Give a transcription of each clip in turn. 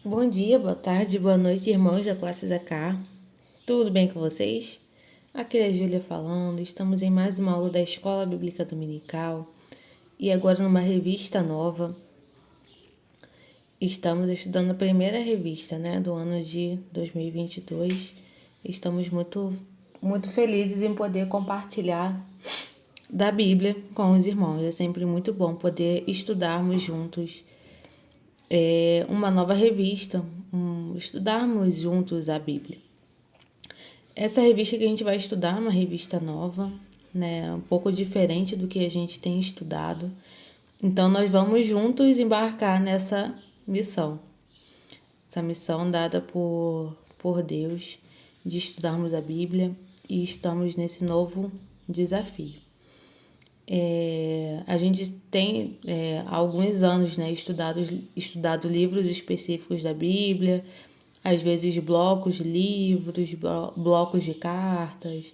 Bom dia, boa tarde, boa noite, irmãos da classe ZK. Tudo bem com vocês? Aqui é a Júlia falando. Estamos em mais uma aula da Escola Bíblica Dominical e agora numa revista nova. Estamos estudando a primeira revista, do ano de 2022. Estamos muito felizes em poder compartilhar da Bíblia com os irmãos. É sempre muito bom poder estudarmos juntos uma nova revista, estudarmos juntos a Bíblia. Essa revista que a gente vai estudar é uma revista nova, um pouco diferente do que a gente tem estudado. Então, nós vamos juntos embarcar nessa missão. Essa missão dada por Deus de estudarmos a Bíblia e estamos nesse novo desafio. A gente tem há alguns anos estudado livros específicos da Bíblia, às vezes blocos de livros, blocos de cartas.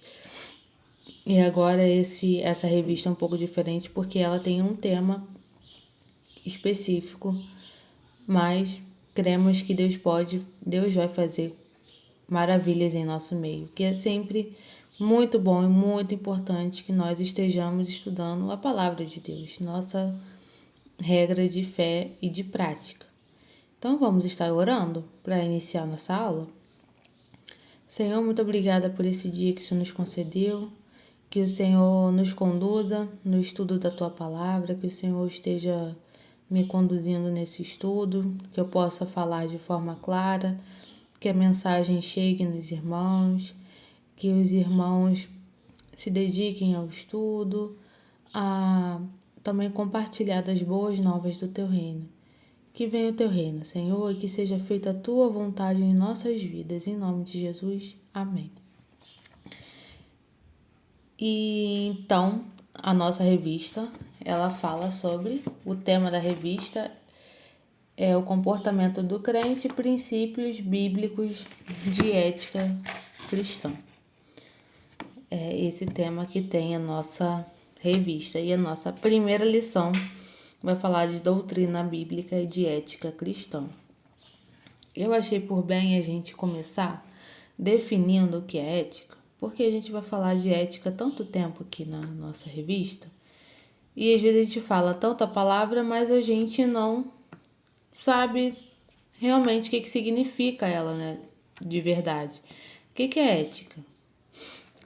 E agora essa revista é um pouco diferente porque ela tem um tema específico, mas cremos que Deus vai fazer maravilhas em nosso meio, que é sempre muito bom e muito importante que nós estejamos estudando a palavra de Deus, nossa regra de fé e de prática. Então vamos estar orando para iniciar nossa aula? Senhor, muito obrigada por esse dia que o Senhor nos concedeu, que o Senhor nos conduza no estudo da Tua Palavra, que o Senhor esteja me conduzindo nesse estudo, que eu possa falar de forma clara, que a mensagem chegue nos irmãos, que os irmãos se dediquem ao estudo, a também compartilhar das boas novas do Teu reino. Que venha o Teu reino, Senhor, e que seja feita a Tua vontade em nossas vidas. Em nome de Jesus. Amém. E então, a nossa revista, ela fala sobre, o tema da revista é o comportamento do crente, princípios bíblicos de ética cristã. É esse tema que tem a nossa revista. E a nossa primeira lição vai falar de doutrina bíblica e de ética cristã. Eu achei por bem a gente começar definindo o que é ética, porque a gente vai falar de ética tanto tempo aqui na nossa revista, e às vezes a gente fala tanto a palavra, mas a gente não sabe realmente o que significa ela, de verdade. O que é ética?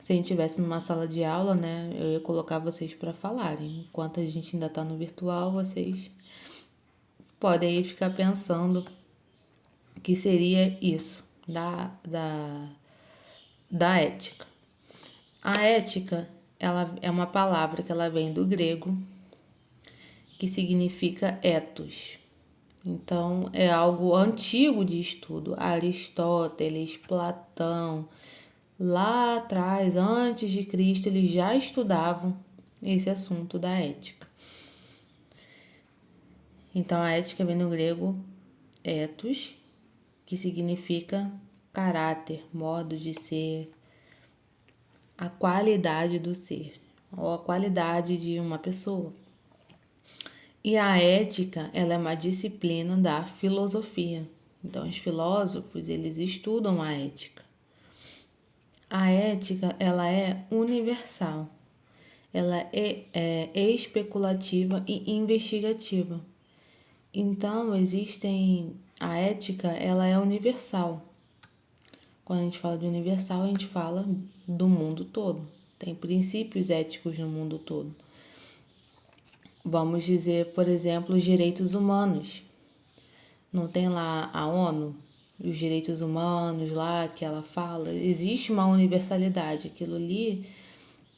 Se a gente estivesse numa sala de aula, eu ia colocar vocês para falarem. Enquanto a gente ainda está no virtual, vocês podem aí ficar pensando que seria isso, da ética. A ética, ela é uma palavra que ela vem do grego, que significa ethos. Então, é algo antigo de estudo. Aristóteles, Platão, lá atrás, antes de Cristo, eles já estudavam esse assunto da ética. Então, a ética vem do grego ethos, que significa caráter, modo de ser, a qualidade do ser, ou a qualidade de uma pessoa. E a ética, ela é uma disciplina da filosofia. Então, os filósofos, eles estudam a ética. A ética, ela é universal. Ela é especulativa e investigativa. Então, a ética, ela é universal. Quando a gente fala de universal, a gente fala do mundo todo. Tem princípios éticos no mundo todo. Vamos dizer, por exemplo, os direitos humanos. Não tem lá a ONU, os direitos humanos lá que ela fala. Existe uma universalidade. Aquilo ali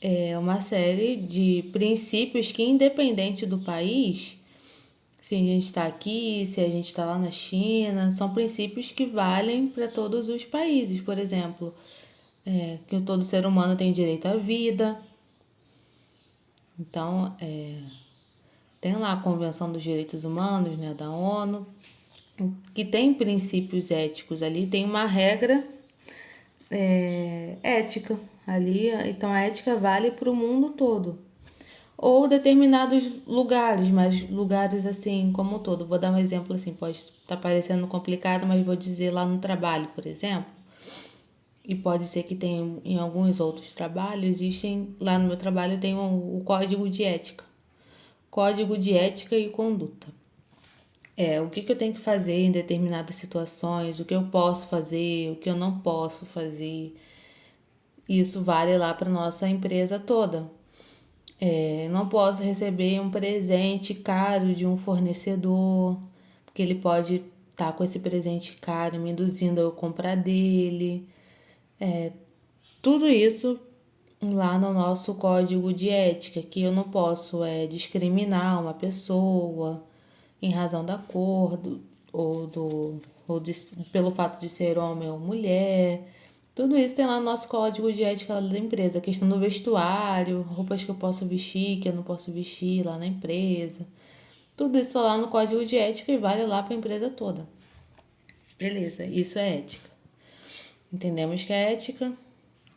é uma série de princípios que, independente do país, se a gente está aqui, se a gente está lá na China, são princípios que valem para todos os países. Por exemplo, que todo ser humano tem direito à vida. Então, tem lá a Convenção dos Direitos Humanos, da ONU, que tem princípios éticos ali, tem uma regra ética ali. Então, a ética vale para o mundo todo. ou determinados lugares, mas lugares assim como um todo. Vou dar um exemplo assim, pode estar parecendo complicado, mas vou dizer lá no trabalho, por exemplo, e pode ser que tenha em alguns outros trabalhos, existem, lá no meu trabalho tem o código de ética. Código de ética e conduta. O que eu tenho que fazer em determinadas situações, o que eu posso fazer, o que eu não posso fazer. Isso vale lá para nossa empresa toda. Não posso receber um presente caro de um fornecedor, porque ele pode estar com esse presente caro me induzindo a eu comprar dele. Tudo isso lá no nosso código de ética, que eu não posso discriminar uma pessoa em razão da cor ou do ou de, pelo fato de ser homem ou mulher. Tudo isso tem lá no nosso código de ética da empresa. A questão do vestuário, roupas que eu posso vestir, que eu não posso vestir lá na empresa. Tudo isso lá no código de ética e vale lá para a empresa toda. Beleza, isso é ética. Entendemos que a ética,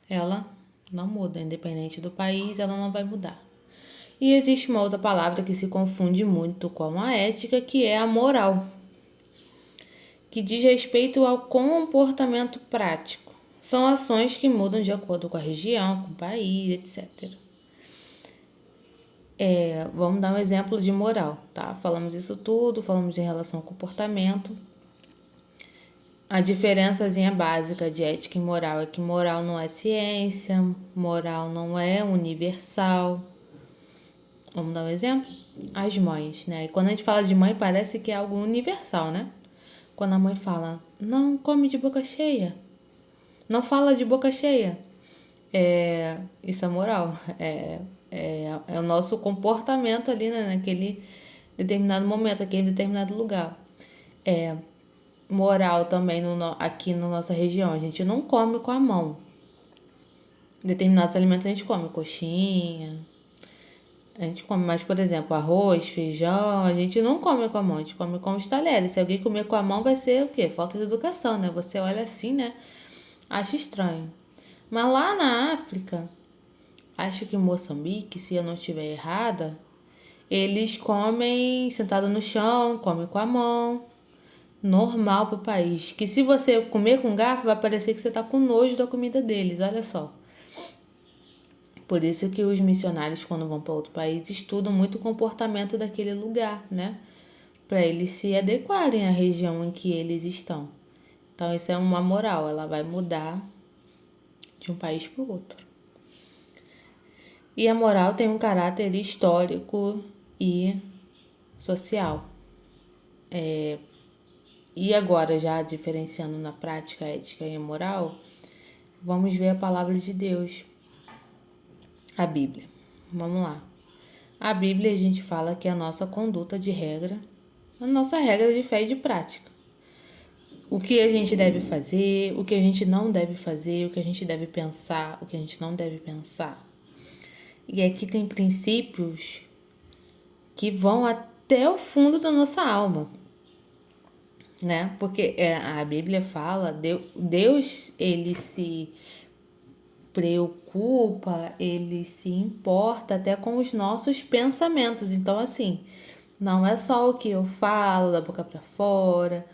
ela não muda, independente do país, ela não vai mudar. E existe uma outra palavra que se confunde muito com a ética, que é a moral, que diz respeito ao comportamento prático. São ações que mudam de acordo com a região, com o país, etc. Vamos dar um exemplo de moral, tá? Falamos isso tudo, falamos em relação ao comportamento. A diferençazinha básica de ética e moral é que moral não é ciência, moral não é universal. Vamos dar um exemplo? As mães, né? E quando a gente fala de mãe, parece que é algo universal, né? Quando a mãe fala, não come de boca cheia, não fala de boca cheia. Isso é moral. É o nosso comportamento ali, né? Naquele determinado momento, aquele determinado lugar. Moral também aqui na nossa região. A gente não come com a mão. Determinados alimentos a gente come, coxinha. A gente come mais, por exemplo, arroz, feijão. A gente não come com a mão, a gente come com os talheres. Se alguém comer com a mão, vai ser o quê? Falta de educação, né? Você olha assim, né? Acha estranho. Mas lá na África, acho que em Moçambique, se eu não estiver errada, eles comem sentado no chão, comem com a mão. Normal pro país. Que se você comer com garfo, vai parecer que você tá com nojo da comida deles, olha só. Por isso que os missionários, quando vão para outro país, estudam muito o comportamento daquele lugar, né? Para eles se adequarem à região em que eles estão. Então, isso é uma moral, ela vai mudar de um país para o outro. E a moral tem um caráter histórico e social. E agora, já diferenciando na prática ética e moral, vamos ver a palavra de Deus, a Bíblia. Vamos lá. A Bíblia, a gente fala que é a nossa conduta de regra, a nossa regra de fé e de prática. O que a gente deve fazer, o que a gente não deve fazer, o que a gente deve pensar, o que a gente não deve pensar. E aqui tem princípios que vão até o fundo da nossa alma, né? Porque a Bíblia fala, Deus, ele se preocupa, ele se importa até com os nossos pensamentos. Então, assim, não é só o que eu falo da boca para fora,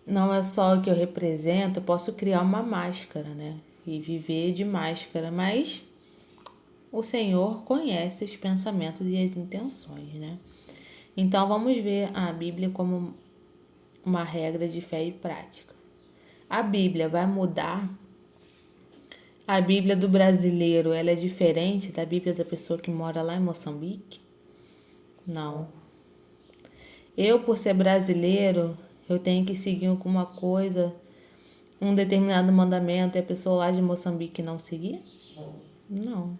não é só o que eu represento, eu posso criar uma máscara, né? E viver de máscara, mas o Senhor conhece os pensamentos e as intenções, né? Então vamos ver a Bíblia como uma regra de fé e prática. A Bíblia vai mudar? A Bíblia do brasileiro, ela é diferente da Bíblia da pessoa que mora lá em Moçambique? Não. Eu, por ser brasileiro, eu tenho que seguir alguma coisa, um determinado mandamento, e a pessoa lá de Moçambique não seguir? Não.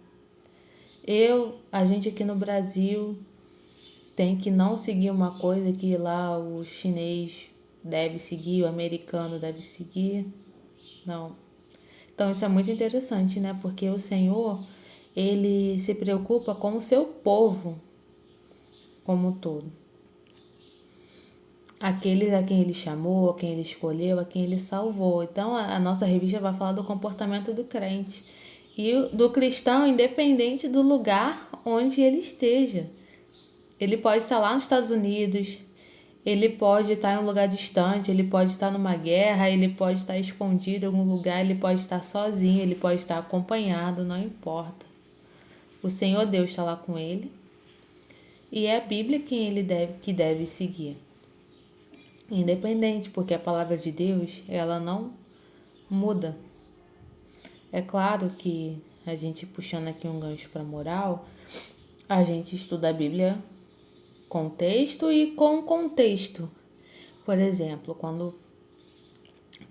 A gente aqui no Brasil tem que não seguir uma coisa que lá o chinês deve seguir, o americano deve seguir? Não. Então isso é muito interessante, né? Porque o Senhor, ele se preocupa com o seu povo como um todo. Aqueles a quem ele chamou, a quem ele escolheu, a quem ele salvou. Então a nossa revista vai falar do comportamento do crente. E do cristão, independente do lugar onde ele esteja. Ele pode estar lá nos Estados Unidos, ele pode estar em um lugar distante, ele pode estar numa guerra, ele pode estar escondido em algum lugar, ele pode estar sozinho, ele pode estar acompanhado, não importa. O Senhor Deus está lá com ele e é a Bíblia que deve seguir. Independente, porque a palavra de Deus, ela não muda. É claro que a gente puxando aqui um gancho para moral, a gente estuda a Bíblia com texto e com contexto. Por exemplo, quando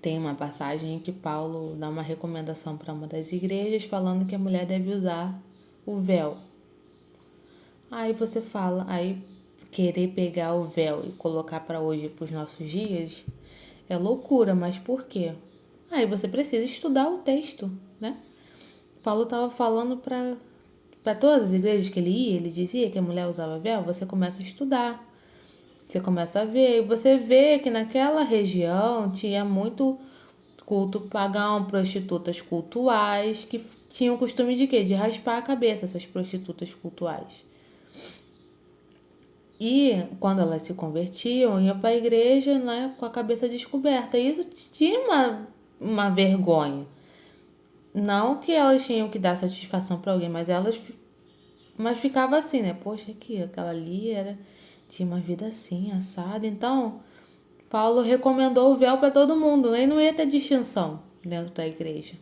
tem uma passagem em que Paulo dá uma recomendação para uma das igrejas falando que a mulher deve usar o véu. Aí você fala, aí querer pegar o véu e colocar para hoje, para os nossos dias, é loucura, mas por quê? Aí você precisa estudar o texto, né? Paulo estava falando para todas as igrejas que ele ia, ele dizia que a mulher usava véu, você começa a estudar. Você começa a ver, e você vê que naquela região tinha muito culto pagão, prostitutas cultuais, que tinham o costume de quê? De raspar a cabeça, essas prostitutas cultuais. E quando elas se convertiam, iam para a igreja, né, com a cabeça descoberta. E isso tinha uma vergonha. Não que elas tinham que dar satisfação para alguém, mas ficava assim, né? Poxa, aquela ali tinha uma vida assim, assada. Então, Paulo recomendou o véu para todo mundo. Aí não ia ter distinção dentro da igreja.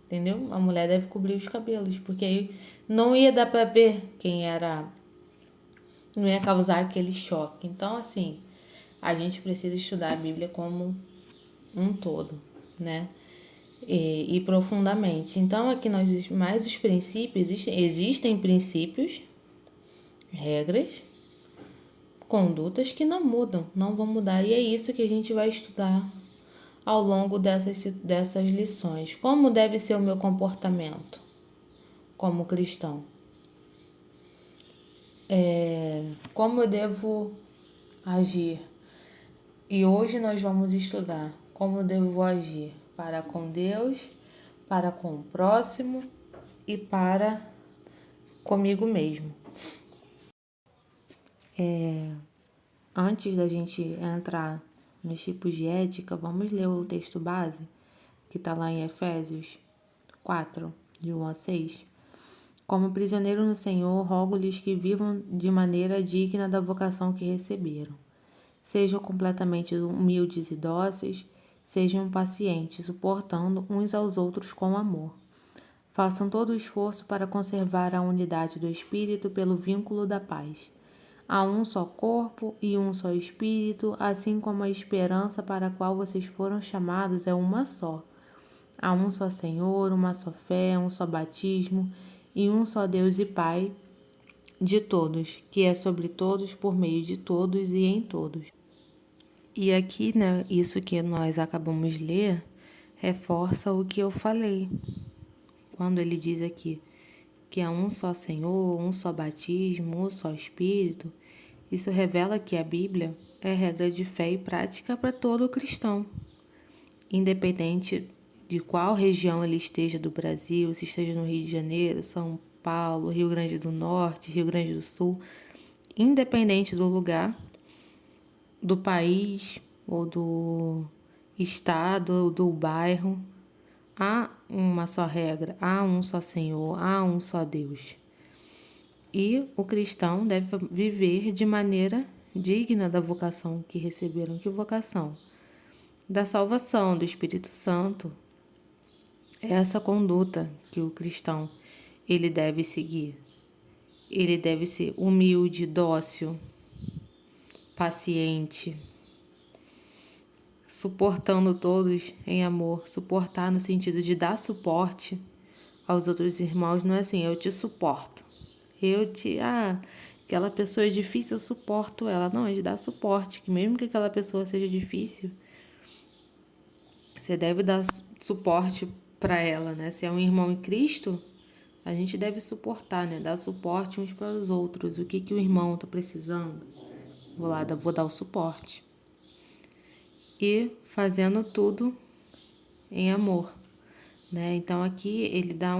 Entendeu? A mulher deve cobrir os cabelos, porque aí não ia dar para ver quem era, não ia causar aquele choque. Então, assim, a gente precisa estudar a Bíblia como um todo, né? E profundamente. Então, aqui mais os princípios, existem princípios, regras, condutas que não mudam, não vão mudar. E é isso que a gente vai estudar ao longo dessas lições. Como deve ser o meu comportamento como cristão? Como eu devo agir? E hoje nós vamos estudar como eu devo agir para com Deus, para com o próximo e para comigo mesmo. Antes da gente entrar nos tipos de ética, vamos ler o texto base que está lá em Efésios 4, de 1 a 6. Como prisioneiro no Senhor, rogo-lhes que vivam de maneira digna da vocação que receberam. Sejam completamente humildes e dóceis, sejam pacientes, suportando uns aos outros com amor. Façam todo o esforço para conservar a unidade do Espírito pelo vínculo da paz. Há um só corpo e um só Espírito, assim como a esperança para a qual vocês foram chamados é uma só. Há um só Senhor, uma só fé, um só batismo e um só Deus e Pai de todos, que é sobre todos, por meio de todos e em todos. E aqui, né, isso que nós acabamos de ler, reforça o que eu falei. Quando ele diz aqui que há um só Senhor, um só batismo, um só Espírito, isso revela que a Bíblia é regra de fé e prática para todo cristão, independente de qual região ele esteja do Brasil, se esteja no Rio de Janeiro, São Paulo, Rio Grande do Norte, Rio Grande do Sul, independente do lugar, do país ou do estado ou do bairro, há uma só regra, há um só Senhor, há um só Deus. E o cristão deve viver de maneira digna da vocação que receberam. Que vocação? Da salvação, do Espírito Santo. É essa conduta que o cristão ele deve seguir. Ele deve ser humilde, dócil, paciente, suportando todos em amor. Suportar no sentido de dar suporte aos outros irmãos, não é assim, eu te suporto. Aquela pessoa é difícil, eu suporto ela. Não, é de dar suporte, que mesmo que aquela pessoa seja difícil, você deve dar suporte para ela, né? Se é um irmão em Cristo, a gente deve suportar, né? Dar suporte uns para os outros. O que o irmão está precisando? Vou dar o suporte. E fazendo tudo em amor. né? Então aqui ele dá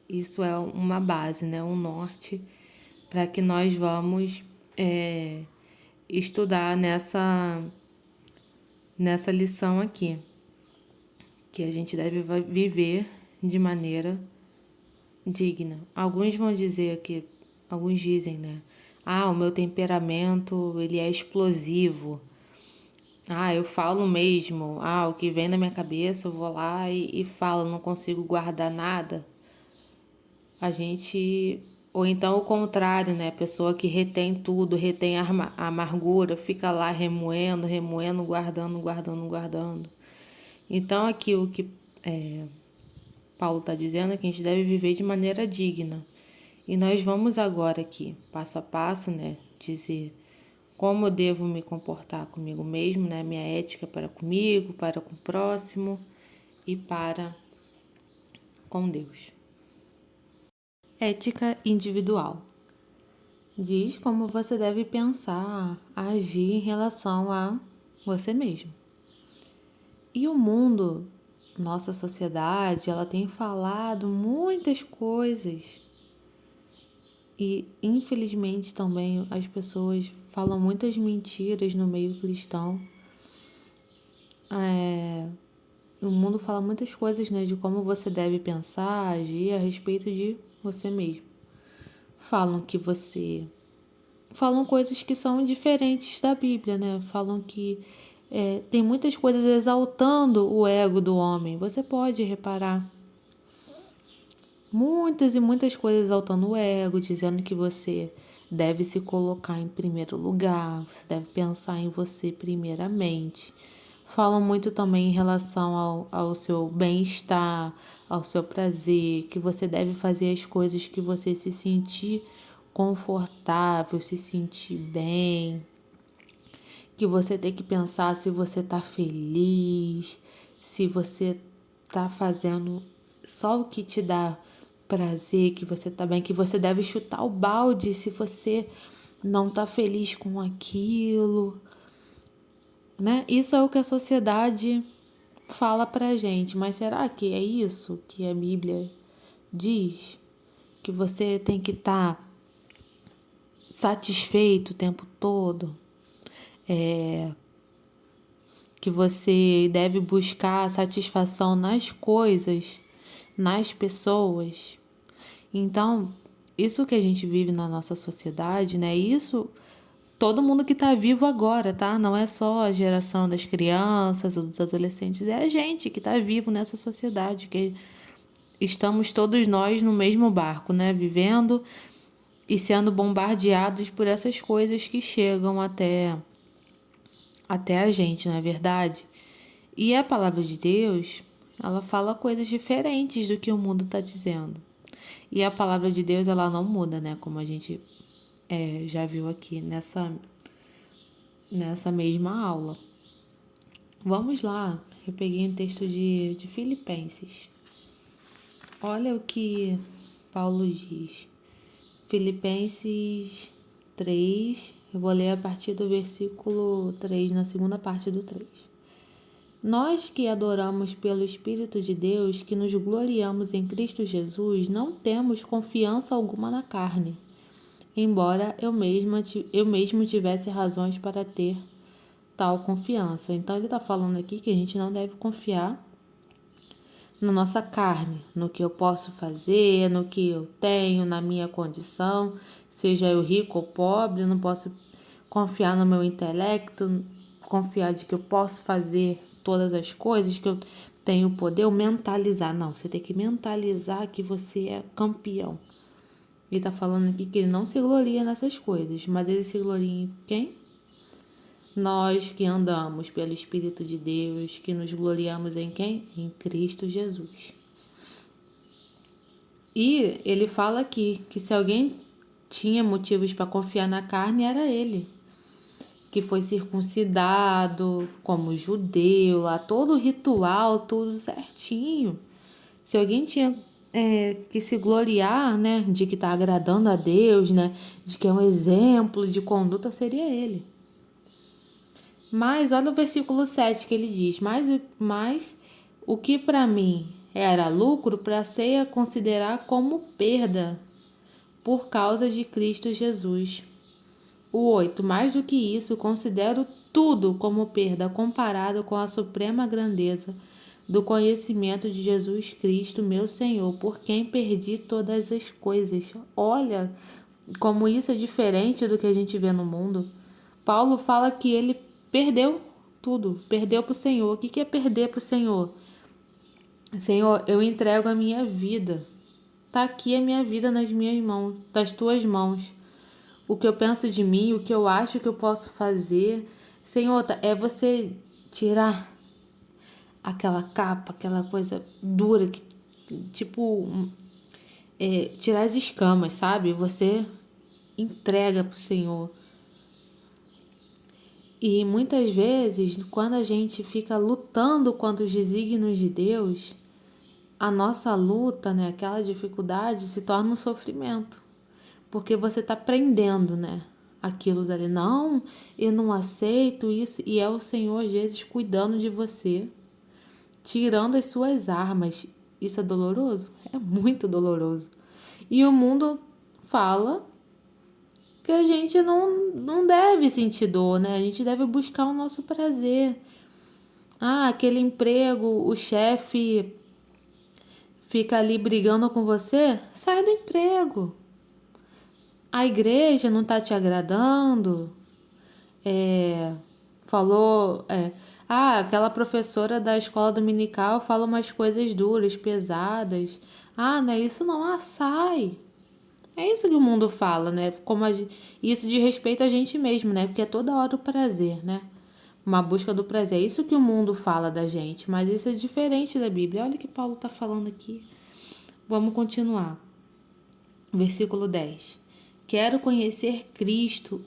isso é uma base, né? Um norte para que nós vamos estudar nessa lição aqui, que a gente deve viver de maneira digna. Alguns dizem, né? Ah, o meu temperamento, ele é explosivo. Ah, eu falo mesmo. Ah, o que vem na minha cabeça, eu vou lá e falo, não consigo guardar nada. Ou então o contrário, né? A pessoa que retém tudo, retém a amargura, fica lá remoendo, remoendo, guardando, guardando, guardando. Então aqui o que Paulo está dizendo é que a gente deve viver de maneira digna. E nós vamos agora aqui, passo a passo, né? Dizer como eu devo me comportar comigo mesmo, né? Minha ética para comigo, para com o próximo e para com Deus. Ética individual. Diz como você deve pensar, agir em relação a você mesmo. E o mundo, nossa sociedade, ela tem falado muitas coisas. E, infelizmente, também as pessoas falam muitas mentiras no meio cristão. O mundo fala muitas coisas, né, de como você deve pensar, agir a respeito de você mesmo. Falam coisas que são diferentes da Bíblia, né? Falam que tem muitas coisas exaltando o ego do homem. Você pode reparar. Muitas e muitas coisas exaltando o ego, dizendo que você deve se colocar em primeiro lugar, você deve pensar em você primeiramente. Falam muito também em relação ao seu bem-estar, ao seu prazer, que você deve fazer as coisas que você se sentir confortável, se sentir bem, que você tem que pensar se você tá feliz, se você tá fazendo só o que te dá prazer, que você tá bem, que você deve chutar o balde se você não tá feliz com aquilo, né? Isso é o que a sociedade fala pra gente, mas será que é isso que a Bíblia diz? Que você tem que estar satisfeito o tempo todo? Que você deve buscar satisfação nas coisas, nas pessoas. Então, isso que a gente vive na nossa sociedade, né? Isso todo mundo que está vivo agora, tá? Não é só a geração das crianças ou dos adolescentes, é a gente que está vivo nessa sociedade, que estamos todos nós no mesmo barco, né? Vivendo e sendo bombardeados por essas coisas que chegam até a gente, não é verdade? E a palavra de Deus, ela fala coisas diferentes do que o mundo está dizendo. E a palavra de Deus, ela não muda, né? Como a gente já viu aqui nessa mesma aula. Vamos lá, eu peguei um texto de Filipenses. Olha o que Paulo diz. Filipenses 3, eu vou ler a partir do versículo 3, na segunda parte do 3. Nós que adoramos pelo Espírito de Deus, que nos gloriamos em Cristo Jesus, não temos confiança alguma na carne, embora eu mesmo tivesse razões para ter tal confiança. Então ele está falando aqui que a gente não deve confiar na nossa carne, no que eu posso fazer, no que eu tenho, na minha condição, seja eu rico ou pobre. Eu não posso confiar no meu intelecto, confiar de que eu posso fazer todas as coisas, que eu tenho poder, ou mentalizar. Não, você tem que mentalizar que você é campeão. Ele está falando aqui que ele não se gloria nessas coisas, mas ele se gloria em quem? Nós que andamos pelo Espírito de Deus, que nos gloriamos em quem? Em Cristo Jesus. E ele fala aqui que se alguém tinha motivos para confiar na carne, era ele, que foi circuncidado como judeu, lá todo o ritual, tudo certinho. Se alguém tinha que se gloriar, né, de que está agradando a Deus, né, de que é um exemplo de conduta, seria ele. Mas olha o versículo 7 que ele diz: mas o que para mim era lucro, passei a considerar como perda por causa de Cristo Jesus. O 8. Mais do que isso, considero tudo como perda comparado com a suprema grandeza do conhecimento de Jesus Cristo, meu Senhor, por quem perdi todas as coisas. Olha como isso é diferente do que a gente vê no mundo. Paulo fala que ele perdeu tudo, perdeu para o Senhor. O que é perder para o Senhor? Senhor, eu entrego a minha vida. Está aqui a minha vida nas minhas mãos, das tuas mãos. O que eu penso de mim, o que eu acho que eu posso fazer. Senhor, é você tirar aquela capa, aquela coisa dura, que, tipo, tirar as escamas, sabe? Você entrega pro Senhor. E muitas vezes, quando a gente fica lutando contra os desígnios de Deus, a nossa luta, né, aquela dificuldade se torna um sofrimento. Porque você está prendendo, né, aquilo dali. Não, eu não aceito isso. E é o Senhor, às vezes, cuidando de você, tirando as suas armas. Isso é doloroso? É muito doloroso. E o mundo fala que a gente não deve sentir dor, né? A gente deve buscar o nosso prazer. Ah, aquele emprego, o chefe fica ali brigando com você, sai do emprego. A igreja não está te agradando, falou, aquela professora da escola dominical fala umas coisas duras, pesadas. Ah, não é isso não, sai. É isso que o mundo fala, né? Isso de respeito a gente mesmo, né? Porque é toda hora o prazer, né? Uma busca do prazer. É isso que o mundo fala da gente, mas isso é diferente da Bíblia. Olha o que Paulo está falando aqui. Vamos continuar. Versículo 10. Quero conhecer Cristo,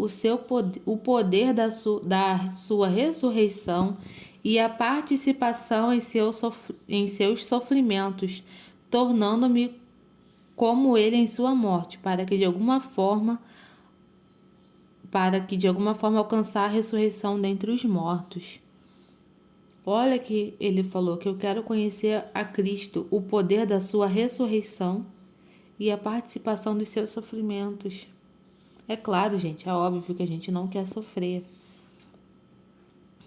o poder da sua ressurreição e a participação em seus sofrimentos, tornando-me como ele em sua morte, para que de alguma forma alcançar a ressurreição dentre os mortos. Olha que ele falou que eu quero conhecer a Cristo, o poder da sua ressurreição e a participação dos seus sofrimentos. É claro, gente, é óbvio que a gente não quer sofrer.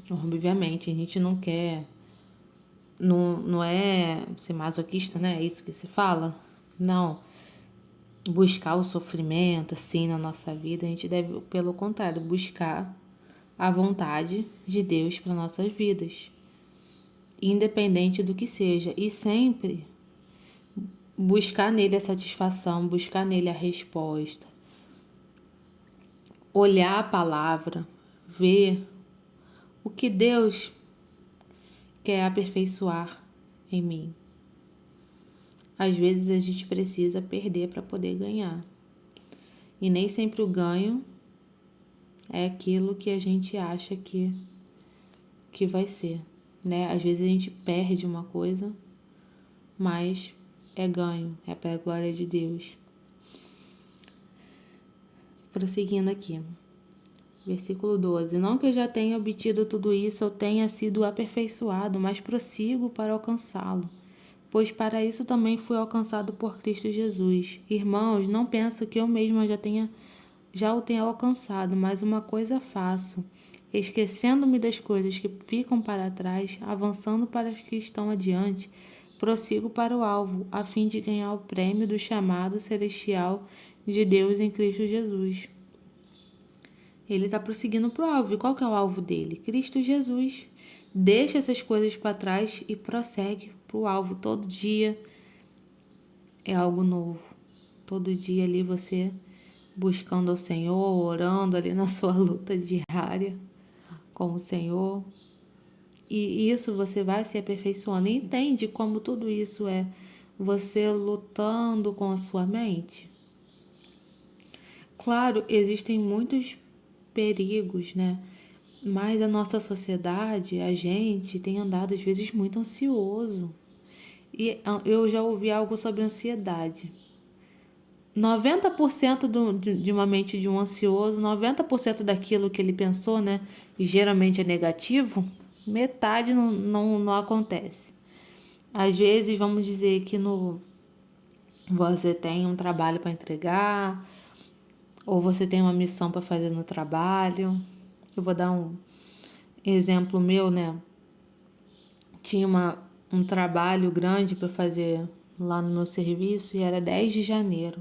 Obviamente, a gente não quer. Não é ser masoquista, né? É isso que se fala? Não. Buscar o sofrimento, assim, na nossa vida. A gente deve, pelo contrário, buscar a vontade de Deus para nossas vidas. Independente do que seja. E sempre buscar nele a satisfação, buscar nele a resposta. Olhar a palavra, ver o que Deus quer aperfeiçoar em mim. Às vezes a gente precisa perder para poder ganhar. E nem sempre o ganho é aquilo que a gente acha que vai ser, né? Às vezes a gente perde uma coisa, mas é ganho, é para a glória de Deus. Prosseguindo aqui. Versículo 12. Não que eu já tenha obtido tudo isso, eu tenha sido aperfeiçoado, mas prossigo para alcançá-lo, pois para isso também fui alcançado por Cristo Jesus. Irmãos, não penso que eu mesma já o tenha alcançado, mas uma coisa faço, esquecendo-me das coisas que ficam para trás, avançando para as que estão adiante, prossigo para o alvo, a fim de ganhar o prêmio do chamado celestial de Deus em Cristo Jesus. Ele está prosseguindo para o alvo. E qual que é o alvo dele? Cristo Jesus. Deixa essas coisas para trás e prossegue para o alvo. Todo dia é algo novo. Todo dia ali você buscando o Senhor, orando ali na sua luta diária com o Senhor. E isso você vai se aperfeiçoando. E entende como tudo isso é você lutando com a sua mente? Claro, existem muitos perigos, né? Mas a nossa sociedade, a gente tem andado às vezes muito ansioso. E eu já ouvi algo sobre ansiedade. 90% de uma mente de um ansioso, 90% daquilo que ele pensou, né? E geralmente é negativo, metade não acontece. Às vezes, vamos dizer que você tem um trabalho para entregar, ou você tem uma missão para fazer no trabalho. Eu vou dar um exemplo meu, né? Tinha um trabalho grande para fazer lá no meu serviço e era 10 de janeiro.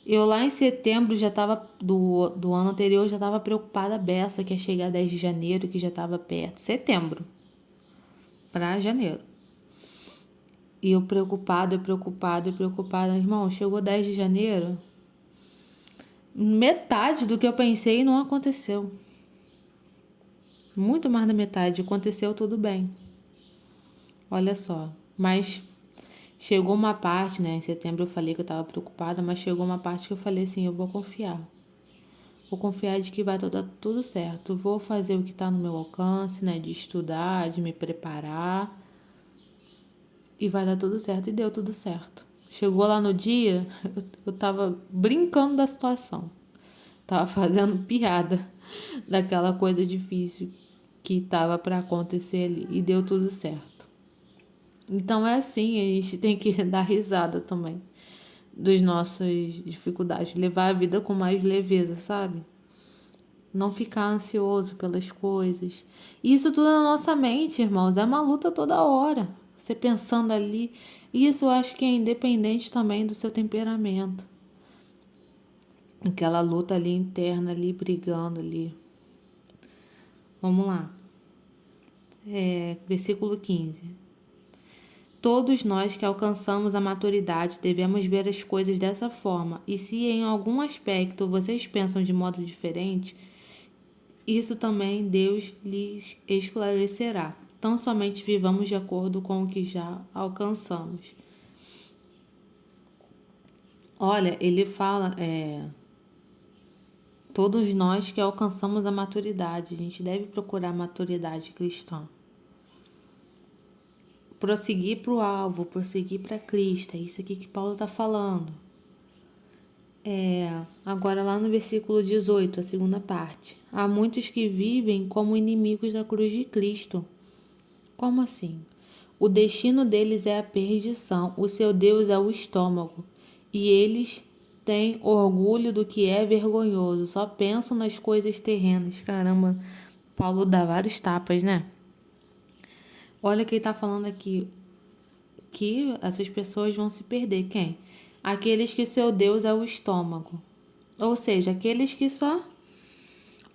Eu lá em setembro já estava, do ano anterior, já estava preocupada beça que ia chegar 10 de janeiro, que já estava perto. Setembro para janeiro. E eu preocupada. Irmão, chegou 10 de janeiro, metade do que eu pensei não aconteceu. Muito mais da metade. Aconteceu tudo bem. Olha só. Mas chegou uma parte, né? Em setembro eu falei que eu estava preocupada, mas chegou uma parte que eu falei assim, eu vou confiar. Vou confiar de que vai dar tudo certo. Vou fazer o que está no meu alcance, né? De estudar, de me preparar. E vai dar tudo certo. E deu tudo certo. Chegou lá no dia, eu tava brincando da situação. Tava fazendo piada daquela coisa difícil que tava para acontecer ali. E deu tudo certo. Então é assim, a gente tem que dar risada também das nossas dificuldades. Levar a vida com mais leveza, sabe? Não ficar ansioso pelas coisas. E isso tudo na nossa mente, irmãos. É uma luta toda hora. Você pensando ali. E isso eu acho que é independente também do seu temperamento. Aquela luta ali interna, ali brigando ali. Vamos lá. Versículo 15. Todos nós que alcançamos a maturidade devemos ver as coisas dessa forma. E se em algum aspecto vocês pensam de modo diferente, isso também Deus lhes esclarecerá. Tão somente vivamos de acordo com o que já alcançamos. Olha, ele fala, todos nós que alcançamos a maturidade, a gente deve procurar a maturidade cristã. Prosseguir para o alvo, prosseguir para Cristo, é isso aqui que Paulo está falando. Agora lá no versículo 18, a segunda parte. Há muitos que vivem como inimigos da cruz de Cristo. Como assim? O destino deles é a perdição, o seu Deus é o estômago, e eles têm orgulho do que é vergonhoso, só pensam nas coisas terrenas. Caramba, Paulo dá vários tapas, né? Olha quem está falando aqui, que essas pessoas vão se perder. Quem? Aqueles que seu Deus é o estômago. Ou seja, aqueles que só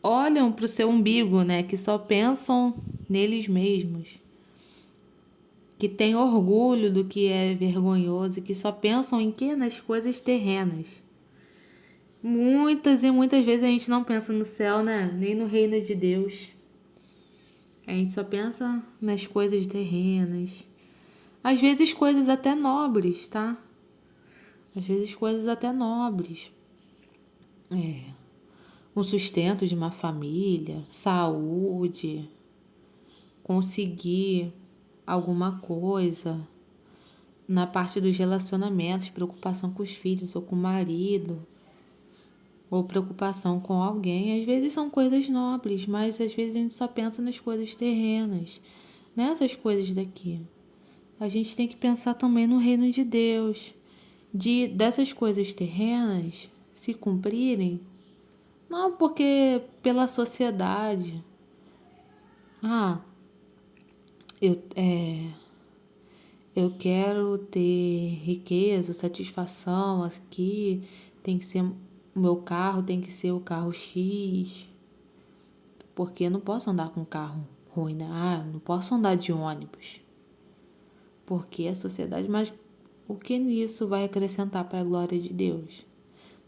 olham para o seu umbigo, né? Que só pensam neles mesmos. Que têm orgulho do que é vergonhoso, que só pensam em quê? Nas coisas terrenas. Muitas e muitas vezes a gente não pensa no céu, né? Nem no reino de Deus. A gente só pensa nas coisas terrenas. Às vezes coisas até nobres, tá? Às vezes coisas até nobres. O sustento de uma família, saúde, conseguir alguma coisa na parte dos relacionamentos, preocupação com os filhos ou com o marido, ou preocupação com alguém. Às vezes são coisas nobres, mas às vezes a gente só pensa nas coisas terrenas, nessas coisas daqui. A gente tem que pensar também no reino de Deus, dessas coisas terrenas se cumprirem, não porque pela sociedade. Eu quero ter riqueza, satisfação aqui, tem que ser o meu carro, tem que ser o carro X, porque eu não posso andar com carro ruim, né? Não posso andar de ônibus, porque a sociedade, mas o que nisso vai acrescentar para a glória de Deus?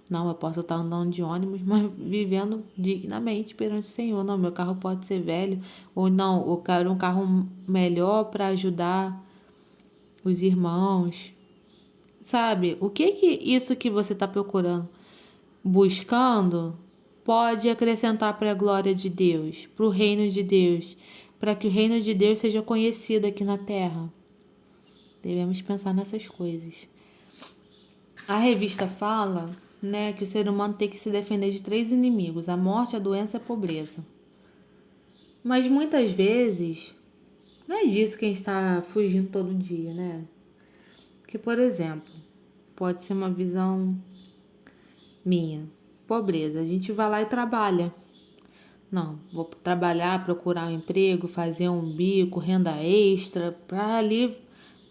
Não, eu posso estar andando de ônibus, mas vivendo dignamente perante o Senhor. Não, meu carro pode ser velho, ou não, eu quero um carro melhor para ajudar os irmãos. Sabe, o que isso que você está procurando, buscando, pode acrescentar para a glória de Deus, para o reino de Deus, para que o reino de Deus seja conhecido aqui na terra? Devemos pensar nessas coisas. A revista fala, né, que o ser humano tem que se defender de 3 inimigos: a morte, a doença e a pobreza. Mas muitas vezes Não é disso que a gente está fugindo todo dia, né? Que, por exemplo, pode ser uma visão minha. Pobreza, a gente vai lá e trabalha. Não, vou trabalhar, procurar um emprego, fazer um bico, renda extra, para ali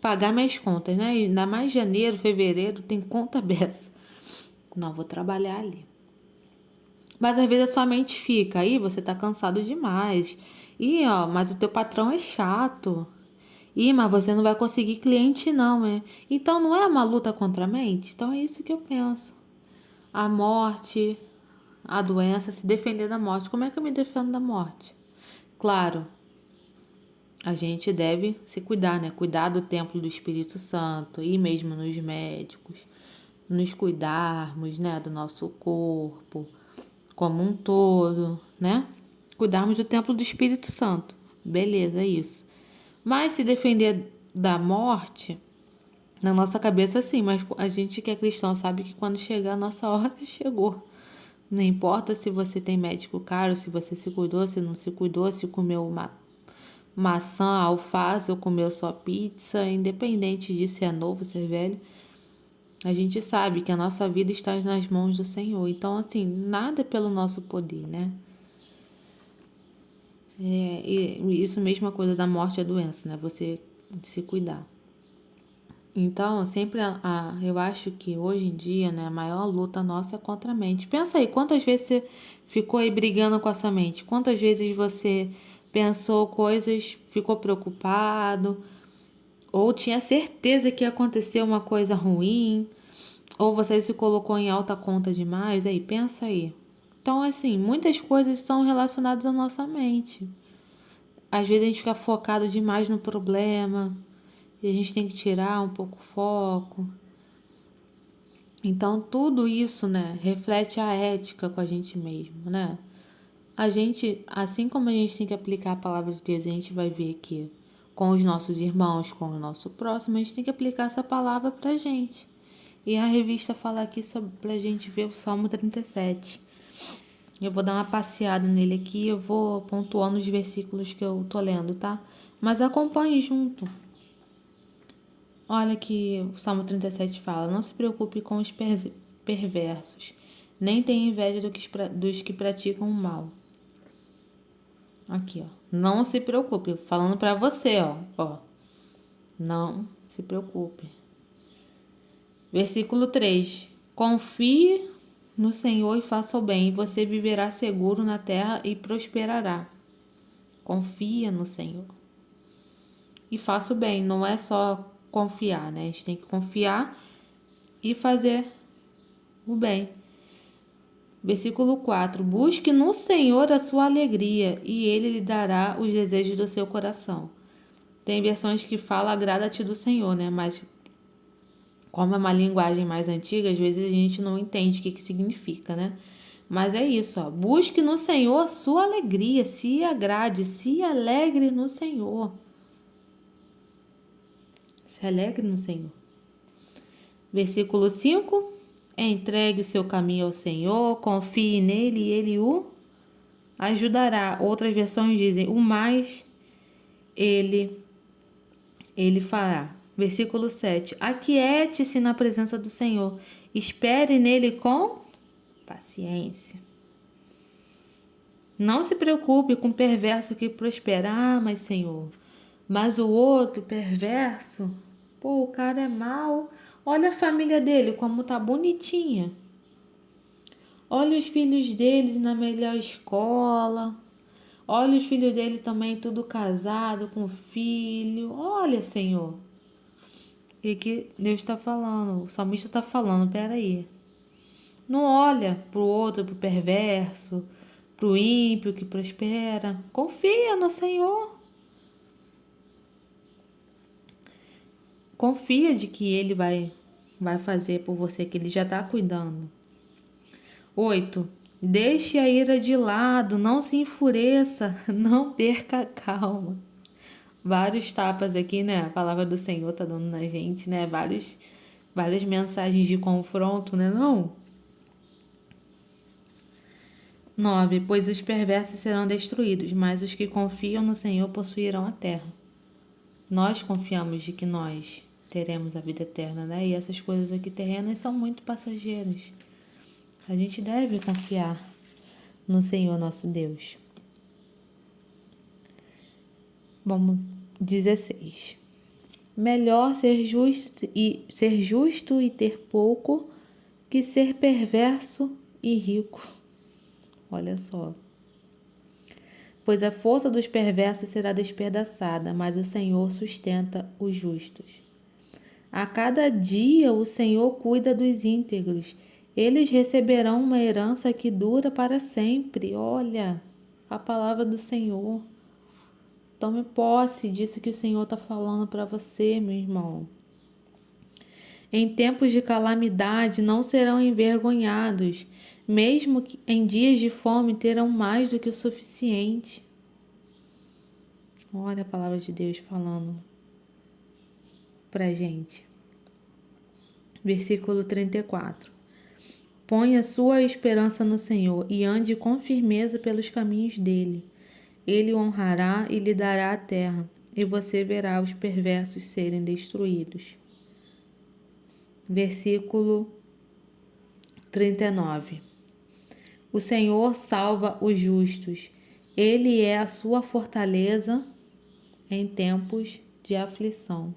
pagar minhas contas, né? E ainda mais janeiro, fevereiro, tem conta beça. Não, vou trabalhar ali. Mas às vezes a sua mente fica, aí você tá cansado demais. Ih, ó, mas o teu patrão é chato. Ih, mas você não vai conseguir cliente não, é? Então não é uma luta contra a mente? Então é isso que eu penso. A morte, a doença, se defender da morte. Como é que eu me defendo da morte? Claro, a gente deve se cuidar, né? Cuidar do templo do Espírito Santo, e mesmo nos médicos, nos cuidarmos, né, do nosso corpo como um todo, né? Cuidarmos do templo do Espírito Santo. Beleza, é isso. Mas se defender da morte, na nossa cabeça sim, mas a gente que é cristão sabe que quando chegar a nossa hora, chegou. Não importa se você tem médico caro, se você se cuidou, se não se cuidou, se comeu uma maçã, alface ou comeu só pizza, independente de se é novo, se é velho, a gente sabe que a nossa vida está nas mãos do Senhor. Então, assim, nada é pelo nosso poder, né? E isso mesma coisa da morte e a doença, né? Você se cuidar. Então, sempre eu acho que hoje em dia, né, a maior luta nossa é contra a mente. Pensa aí, quantas vezes você ficou aí brigando com essa mente? Quantas vezes você pensou coisas, ficou preocupado, ou tinha certeza que ia acontecer uma coisa ruim, ou você se colocou em alta conta demais? Aí, pensa aí. Então, assim, muitas coisas são relacionadas à nossa mente. Às vezes a gente fica focado demais no problema e a gente tem que tirar um pouco o foco. Então, tudo isso, né, reflete a ética com a gente mesmo, né? A gente, assim como a gente tem que aplicar a palavra de Deus, a gente vai ver que com os nossos irmãos, com o nosso próximo, a gente tem que aplicar essa palavra pra gente. E a revista fala aqui sobre, pra gente ver o Salmo 37. Eu vou dar uma passeada nele aqui, eu vou pontuando os versículos que eu tô lendo, tá? Mas acompanhe junto. Olha que o Salmo 37 fala: não se preocupe com os perversos, nem tenha inveja dos que praticam o mal. Aqui, ó. Não se preocupe, falando pra você, ó. Não se preocupe. Versículo 3: confie no Senhor e faça o bem, e você viverá seguro na terra e prosperará. Confia no Senhor. E faça o bem, não é só confiar, né? A gente tem que confiar e fazer o bem. Versículo 4: busque no Senhor a sua alegria, e Ele lhe dará os desejos do seu coração. Tem versões que falam agrada-te do Senhor, né? Mas como é uma linguagem mais antiga, às vezes a gente não entende o que significa, né? Mas é isso, ó. Busque no Senhor a sua alegria, se agrade, se alegre no Senhor. Se alegre no Senhor. Versículo 5: entregue o seu caminho ao Senhor, confie nele e ele o ajudará. Outras versões dizem: o mais ele fará. Versículo 7: aquiete-se na presença do Senhor, espere nele com paciência. Não se preocupe com o perverso que prospera. Ah, mas Senhor, mas o outro perverso, pô, o cara é mau. Olha a família dele como tá bonitinha. Olha os filhos dele na melhor escola. Olha os filhos dele também tudo casado com filho. Olha, Senhor. O que Deus está falando? O salmista está falando, peraí. Não olha pro outro, pro perverso, pro ímpio que prospera. Confia no Senhor. Confia de que Ele vai fazer por você, que Ele já está cuidando. 8. Deixe a ira de lado, não se enfureça, não perca a calma. Vários tapas aqui, né? A palavra do Senhor tá dando na gente, né? Várias mensagens de confronto, né? Não. 9. Pois os perversos serão destruídos, mas os que confiam no Senhor possuirão a terra. Nós confiamos de que nós teremos a vida eterna, né? E essas coisas aqui terrenas são muito passageiras. A gente deve confiar no Senhor nosso Deus. Vamos, 16. Melhor ser justo e ter pouco que ser perverso e rico. Olha só. Pois a força dos perversos será despedaçada, mas o Senhor sustenta os justos. A cada dia o Senhor cuida dos íntegros. Eles receberão uma herança que dura para sempre. Olha, a palavra do Senhor. Tome posse disso que o Senhor está falando para você, meu irmão. Em tempos de calamidade não serão envergonhados, mesmo que em dias de fome terão mais do que o suficiente. Olha a palavra de Deus falando para a gente. Versículo 34. Ponha sua esperança no Senhor e ande com firmeza pelos caminhos dele. Ele o honrará e lhe dará a terra, e você verá os perversos serem destruídos. Versículo 39. O Senhor salva os justos. Ele é a sua fortaleza em tempos de aflição.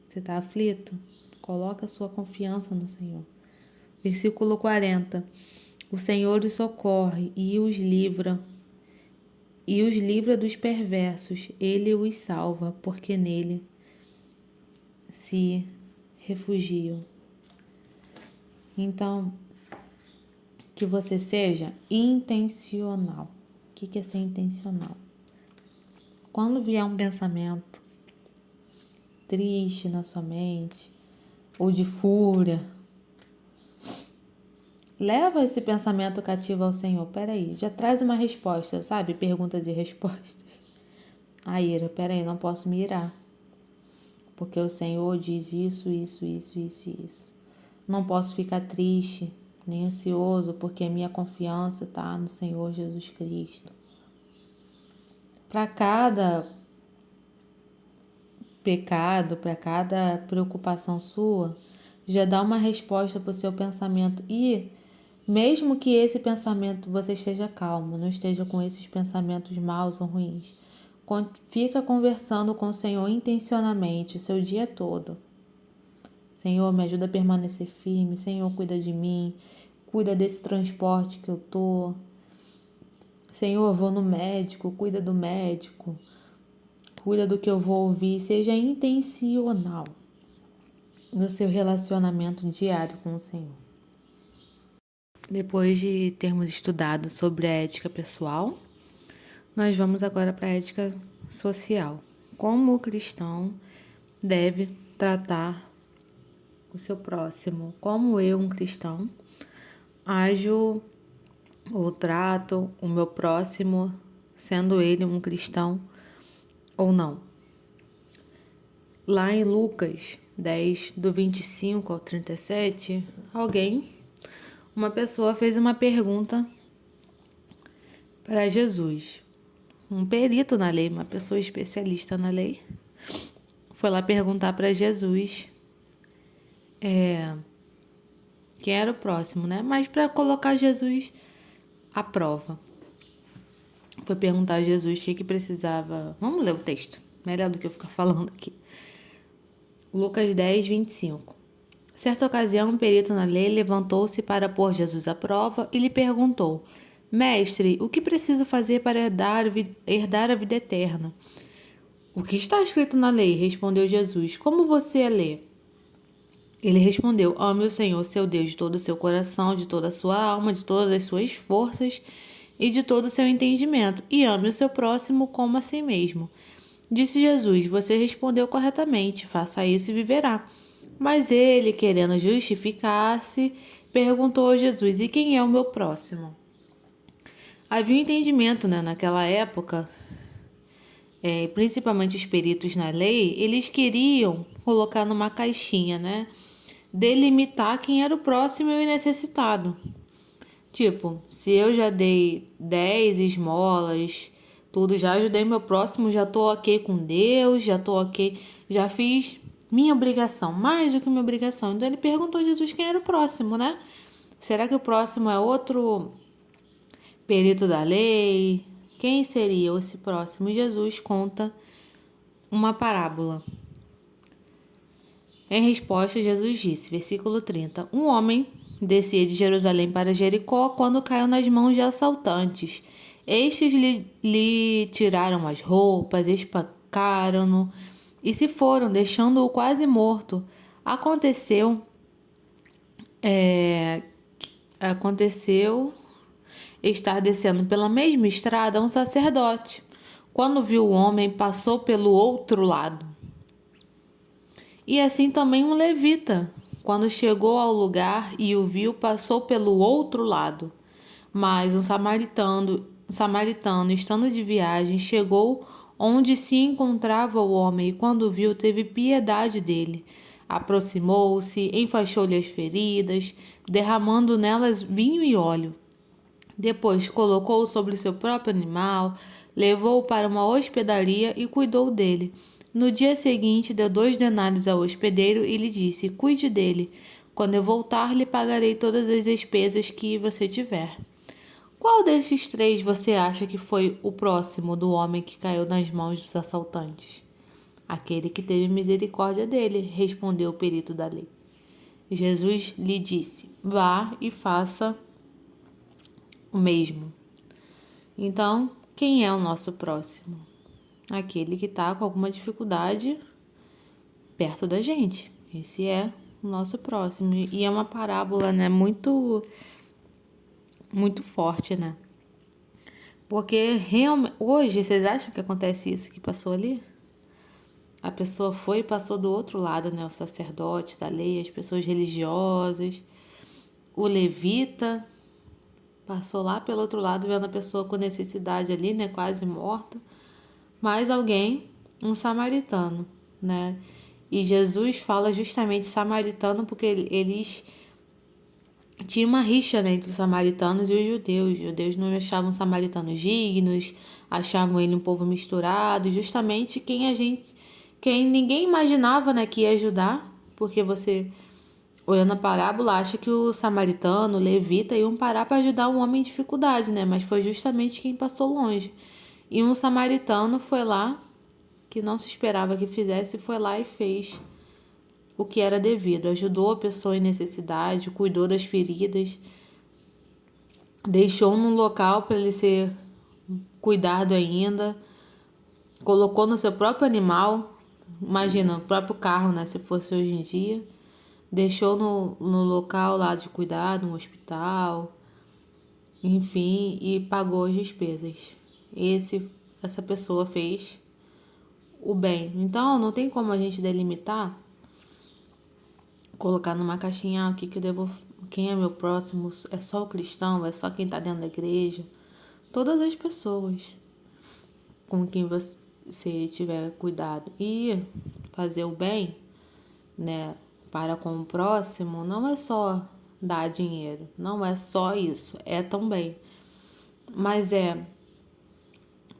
Você está aflito? Coloca a sua confiança no Senhor. Versículo 40. O Senhor os socorre e os livra dos perversos. Ele os salva, porque nele se refugiam. Então, que você seja intencional. O que é ser intencional? Quando vier um pensamento triste na sua mente, ou de fúria, leva esse pensamento cativo ao Senhor. Peraí, já traz uma resposta, sabe? Perguntas e respostas. A ira, peraí, não posso me irar. Porque o Senhor diz isso. Não posso ficar triste, nem ansioso, porque a minha confiança está no Senhor Jesus Cristo. Para cada pecado, para cada preocupação sua, já dá uma resposta para o seu pensamento. E mesmo que esse pensamento você esteja calmo, não esteja com esses pensamentos maus ou ruins, fica conversando com o Senhor intencionalmente o seu dia todo. Senhor, me ajuda a permanecer firme. Senhor, cuida de mim. Cuida desse transporte que eu tô. Senhor, eu vou no médico. Cuida do médico. Cuida do que eu vou ouvir. Seja intencional no seu relacionamento diário com o Senhor. Depois de termos estudado sobre a ética pessoal, nós vamos agora para a ética social. Como o cristão deve tratar o seu próximo? Como eu, um cristão, ajo ou trato o meu próximo, sendo ele um cristão ou não? Lá em Lucas 10, do 25 ao 37, uma pessoa fez uma pergunta para Jesus. Um perito na lei, uma pessoa especialista na lei, foi lá perguntar para Jesus quem era o próximo, né? Mas para colocar Jesus à prova. Foi perguntar a Jesus o que precisava. Vamos ler o texto, melhor do que eu ficar falando aqui. Lucas 10, 25. Certa ocasião, um perito na lei levantou-se para pôr Jesus à prova e lhe perguntou: Mestre, o que preciso fazer para herdar a vida eterna? O que está escrito na lei? Respondeu Jesus. Como você lê? Ele respondeu: Ame o Senhor, seu Deus, de todo o seu coração, de toda a sua alma, de todas as suas forças e de todo o seu entendimento, e ame o seu próximo como a si mesmo. Disse Jesus: Você respondeu corretamente, faça isso e viverá. Mas ele, querendo justificar-se, perguntou a Jesus: E quem é o meu próximo? Havia um entendimento, naquela época, principalmente os peritos na lei, eles queriam colocar numa caixinha, delimitar quem era o próximo e o necessitado. Tipo, se eu já dei 10 esmolas tudo, já ajudei meu próximo, já tô ok com Deus, já tô ok, já fiz minha obrigação, mais do que minha obrigação. Então ele perguntou a Jesus quem era o próximo, né? Será que o próximo é outro perito da lei? Quem seria esse próximo? Jesus conta uma parábola. Em resposta, Jesus disse, versículo 30, um homem descia de Jerusalém para Jericó quando caiu nas mãos de assaltantes. Estes lhe tiraram as roupas, espancaram-no e se foram, deixando-o quase morto. Aconteceu estar descendo pela mesma estrada um sacerdote. Quando viu o homem, passou pelo outro lado. E assim também um levita, quando chegou ao lugar e o viu, passou pelo outro lado. Mas um samaritano, estando de viagem, chegou onde se encontrava o homem e quando o viu, teve piedade dele. Aproximou-se, enfaixou-lhe as feridas, derramando nelas vinho e óleo. Depois colocou-o sobre seu próprio animal, levou-o para uma hospedaria e cuidou dele. No dia seguinte, deu 2 denários ao hospedeiro e lhe disse, cuide dele. Quando eu voltar, lhe pagarei todas as despesas que você tiver. Qual destes 3 você acha que foi o próximo do homem que caiu nas mãos dos assaltantes? Aquele que teve misericórdia dele, respondeu o perito da lei. Jesus lhe disse, vá e faça o mesmo. Então, quem é o nosso próximo? Aquele que está com alguma dificuldade perto da gente. Esse é o nosso próximo. E é uma parábola, né? Muito forte, né? Porque realmente, hoje, vocês acham que acontece isso que passou ali? A pessoa foi e passou do outro lado, né? O sacerdote da lei, as pessoas religiosas, o levita passou lá pelo outro lado, vendo a pessoa com necessidade ali, né? Quase morta. Mas alguém, um samaritano, né? E Jesus fala justamente samaritano porque eles tinham uma rixa, né, entre os samaritanos e os judeus. Os judeus não achavam os samaritanos dignos, achavam ele um povo misturado, justamente quem ninguém imaginava, né, que ia ajudar, porque você, olhando a parábola, acha que o samaritano, o levita iam parar para ajudar um homem em dificuldade, né? Mas foi justamente quem passou longe. E um samaritano foi lá, que não se esperava que fizesse, foi lá e fez o que era devido. Ajudou a pessoa em necessidade, cuidou das feridas, deixou num local para ele ser cuidado ainda, colocou no seu próprio animal, imagina, o próprio carro, né, se fosse hoje em dia, deixou no local lá de cuidado, no hospital, enfim, e pagou as despesas. Essa pessoa fez o bem. Então, não tem como a gente delimitar, colocar numa caixinha, o que eu devo, quem é meu próximo, é só o cristão, é só quem está dentro da igreja. Todas as pessoas com quem você tiver cuidado e fazer o bem, né, para com o próximo, não é só dar dinheiro, não é só isso, é também. Mas é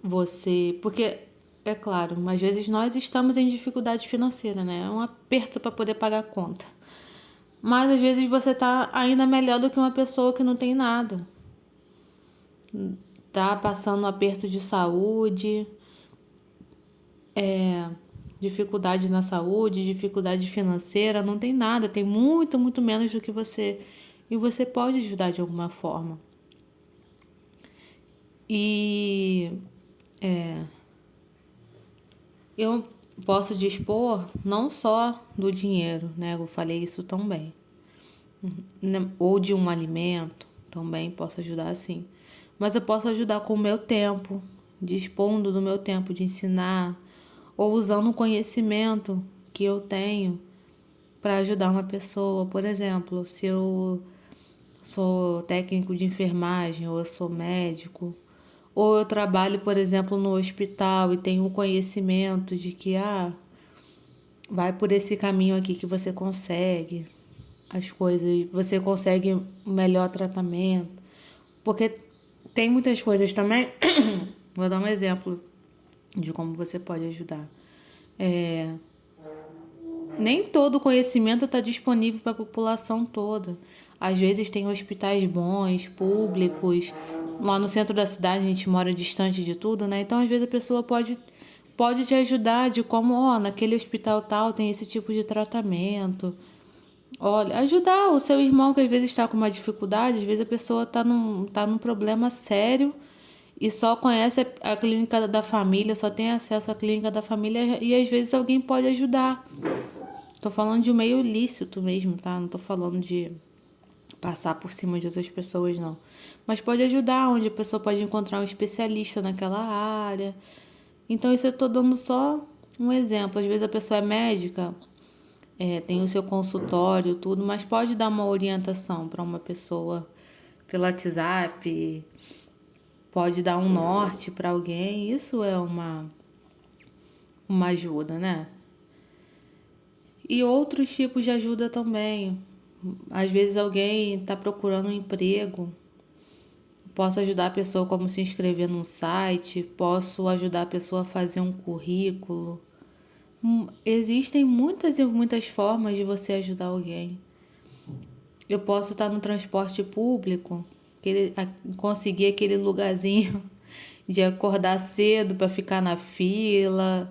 você, porque é claro, às vezes nós estamos em dificuldade financeira, né? É um aperto para poder pagar a conta. Mas às vezes você tá ainda melhor do que uma pessoa que não tem nada. Tá passando um aperto de saúde, dificuldade na saúde, dificuldade financeira, não tem nada, tem muito, muito menos do que você. E você pode ajudar de alguma forma. E eu posso dispor não só do dinheiro, né? Eu falei isso também. Ou de um alimento, também posso ajudar assim. Mas eu posso ajudar com o meu tempo, dispondo do meu tempo de ensinar, ou usando o conhecimento que eu tenho para ajudar uma pessoa. Por exemplo, se eu sou técnico de enfermagem, ou eu sou médico, ou eu trabalho, por exemplo, no hospital e tenho o conhecimento de que vai por esse caminho aqui que você consegue as coisas, você consegue um melhor tratamento. Porque tem muitas coisas também Vou dar um exemplo de como você pode ajudar. Nem todo o conhecimento está disponível para a população toda. Às vezes tem hospitais bons, públicos. Lá no centro da cidade a gente mora distante de tudo, né? Então às vezes a pessoa pode te ajudar de como, naquele hospital tal tem esse tipo de tratamento. Olha, ajudar o seu irmão que às vezes está com uma dificuldade, às vezes a pessoa tá num problema sério e só conhece a clínica da família, só tem acesso à clínica da família e às vezes alguém pode ajudar. Tô falando de um meio lícito mesmo, tá? Não tô falando de passar por cima de outras pessoas, não. Mas pode ajudar, onde a pessoa pode encontrar um especialista naquela área. Então, isso eu tô dando só um exemplo. Às vezes a pessoa é médica, tem o seu consultório, tudo, mas pode dar uma orientação para uma pessoa pelo WhatsApp, pode dar um norte para alguém. Isso é uma ajuda, né? E outros tipos de ajuda também. Às vezes alguém está procurando um emprego. Posso ajudar a pessoa como se inscrever num site. Posso ajudar a pessoa a fazer um currículo. Existem muitas e muitas formas de você ajudar alguém. Eu posso estar no transporte público, conseguir aquele lugarzinho de acordar cedo para ficar na fila,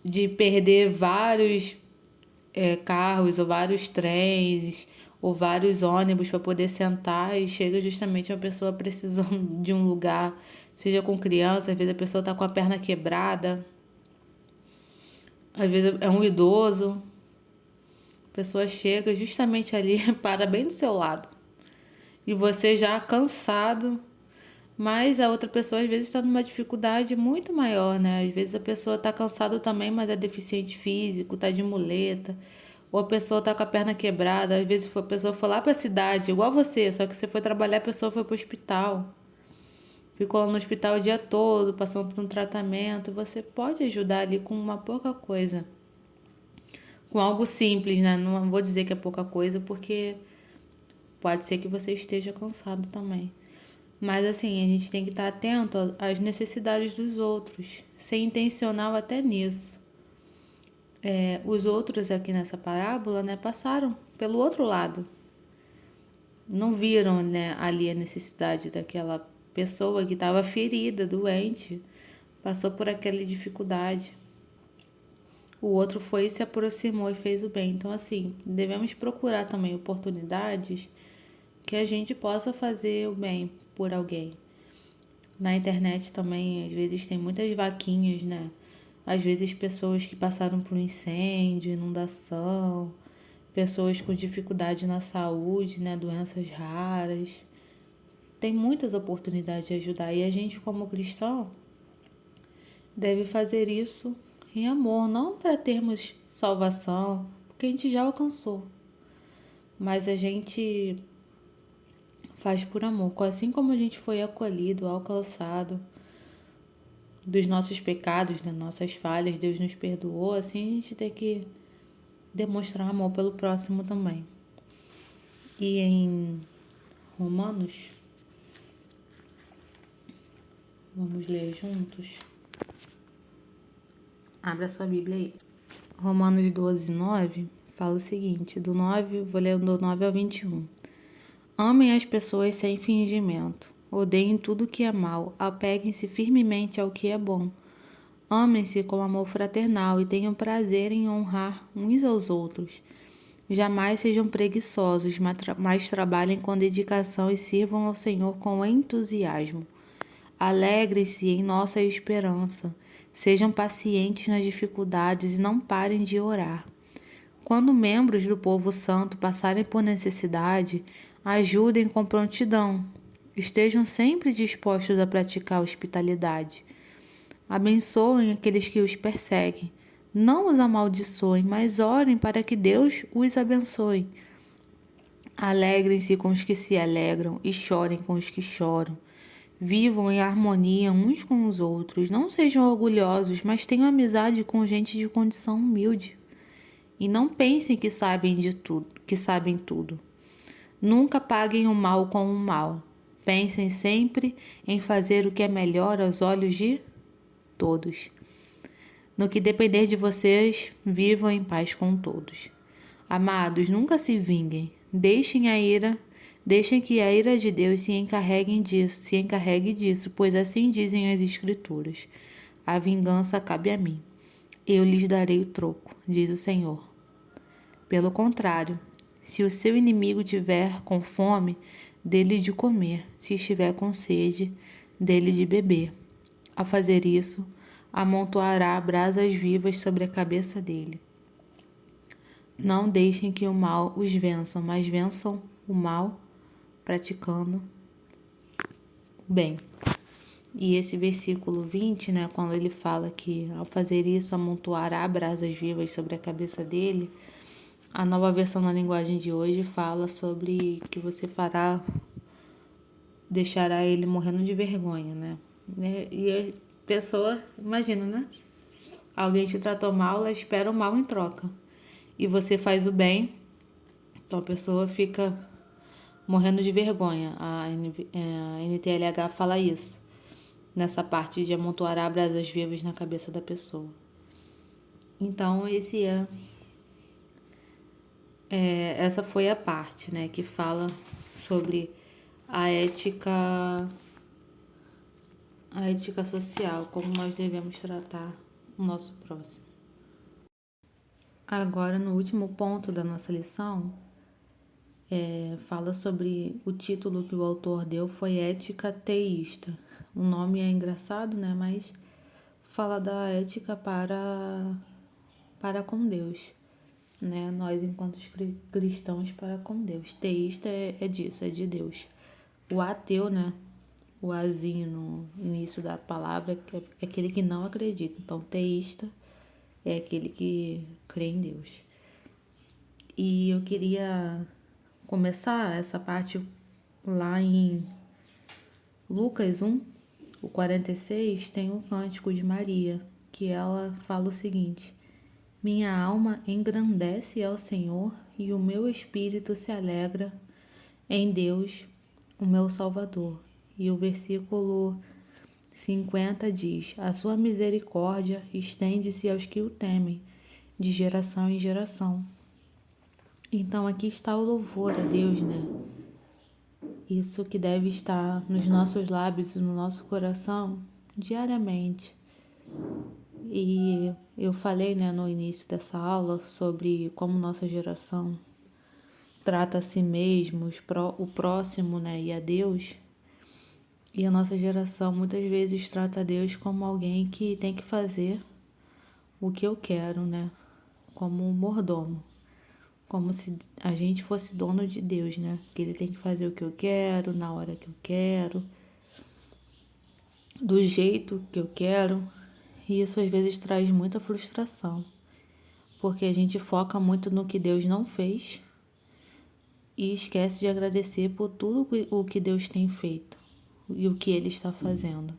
de perder vários carros ou vários trens ou vários ônibus para poder sentar e chega justamente uma pessoa precisando de um lugar, seja com criança, às vezes a pessoa está com a perna quebrada, às vezes é um idoso, a pessoa chega justamente ali, para bem do seu lado e você já cansado, mas a outra pessoa às vezes está numa dificuldade muito maior, né? Às vezes a pessoa está cansada também, mas é deficiente físico, está de muleta. Ou a pessoa tá com a perna quebrada, às vezes a pessoa foi lá pra cidade, igual você, só que você foi trabalhar, a pessoa foi pro hospital. Ficou lá no hospital o dia todo, passando por um tratamento. Você pode ajudar ali com uma pouca coisa. Com algo simples, né? Não vou dizer que é pouca coisa, porque pode ser que você esteja cansado também. Mas assim, a gente tem que estar atento às necessidades dos outros. Ser intencional até nisso. Os outros aqui nessa parábola, né, passaram pelo outro lado. Não viram, né, ali a necessidade daquela pessoa que estava ferida, doente, passou por aquela dificuldade. O outro foi e se aproximou e fez o bem. Então, assim, devemos procurar também oportunidades que a gente possa fazer o bem por alguém. Na internet também, às vezes, tem muitas vaquinhas, né? Às vezes, pessoas que passaram por um incêndio, inundação, pessoas com dificuldade na saúde, né? Doenças raras. Tem muitas oportunidades de ajudar. E a gente, como cristão, deve fazer isso em amor, não para termos salvação, porque a gente já alcançou. Mas a gente faz por amor, assim como a gente foi acolhido, alcançado dos nossos pecados, das nossas falhas, Deus nos perdoou, assim a gente tem que demonstrar amor pelo próximo também. E em Romanos, vamos ler juntos? Abra a sua Bíblia aí. Romanos 12, 9, fala o seguinte, do 9, vou ler do 9 ao 21. Amem as pessoas sem fingimento. Odeiem tudo que é mal. Apeguem-se firmemente ao que é bom. Amem-se com amor fraternal e tenham prazer em honrar uns aos outros. Jamais sejam preguiçosos, mas trabalhem com dedicação e sirvam ao Senhor com entusiasmo. Alegrem-se em nossa esperança. Sejam pacientes nas dificuldades e não parem de orar. Quando membros do povo santo passarem por necessidade, ajudem com prontidão. Estejam sempre dispostos a praticar a hospitalidade. Abençoem aqueles que os perseguem. Não os amaldiçoem, mas orem para que Deus os abençoe. Alegrem-se com os que se alegram e chorem com os que choram. Vivam em harmonia uns com os outros. Não sejam orgulhosos, mas tenham amizade com gente de condição humilde. E não pensem que sabem tudo. Nunca paguem o mal com o mal. Pensem sempre em fazer o que é melhor aos olhos de todos. No que depender de vocês, vivam em paz com todos. Amados, nunca se vinguem. Deixem que a ira de Deus se encarregue disso, pois assim dizem as Escrituras. A vingança cabe a mim. Eu lhes darei o troco, diz o Senhor. Pelo contrário, se o seu inimigo tiver com fome, dê-lhe de comer; se estiver com sede, dê-lhe de beber. Ao fazer isso, amontoará brasas vivas sobre a cabeça dele. Não deixem que o mal os vença, mas vençam o mal praticando o bem. E esse versículo 20, né, quando ele fala que ao fazer isso amontoará brasas vivas sobre a cabeça dele, a nova versão na linguagem de hoje fala sobre que você deixará ele morrendo de vergonha, né? E a pessoa, imagina, né? Alguém te tratou mal, ela espera o mal em troca. E você faz o bem, então a pessoa fica morrendo de vergonha. A NTLH fala isso, nessa parte de amontoar brasas vivas na cabeça da pessoa. Então, essa foi a parte, né, que fala sobre a ética social, como nós devemos tratar o nosso próximo. Agora, no último ponto da nossa lição, fala sobre o título que o autor deu, foi Ética Teísta. O nome é engraçado, né, mas fala da ética para com Deus, né? Nós, enquanto cristãos, para com Deus. Teísta é disso, é de Deus. O ateu, né? O azinho no início da palavra é aquele que não acredita. Então, teísta é aquele que crê em Deus. E eu queria começar essa parte lá em Lucas 1, o 46, tem um cântico de Maria, que ela fala o seguinte: minha alma engrandece ao Senhor e o meu espírito se alegra em Deus, o meu Salvador. E o versículo 50 diz: a sua misericórdia estende-se aos que o temem, de geração em geração. Então aqui está o louvor a Deus, né? Isso que deve estar nos nossos lábios e no nosso coração diariamente. E eu falei, né, no início dessa aula sobre como nossa geração trata a si mesmo, o próximo, né, e a Deus. E a nossa geração muitas vezes trata a Deus como alguém que tem que fazer o que eu quero, né? Como um mordomo. Como se a gente fosse dono de Deus, né? Que ele tem que fazer o que eu quero, na hora que eu quero, do jeito que eu quero. E isso às vezes traz muita frustração, porque a gente foca muito no que Deus não fez e esquece de agradecer por tudo o que Deus tem feito e o que Ele está fazendo.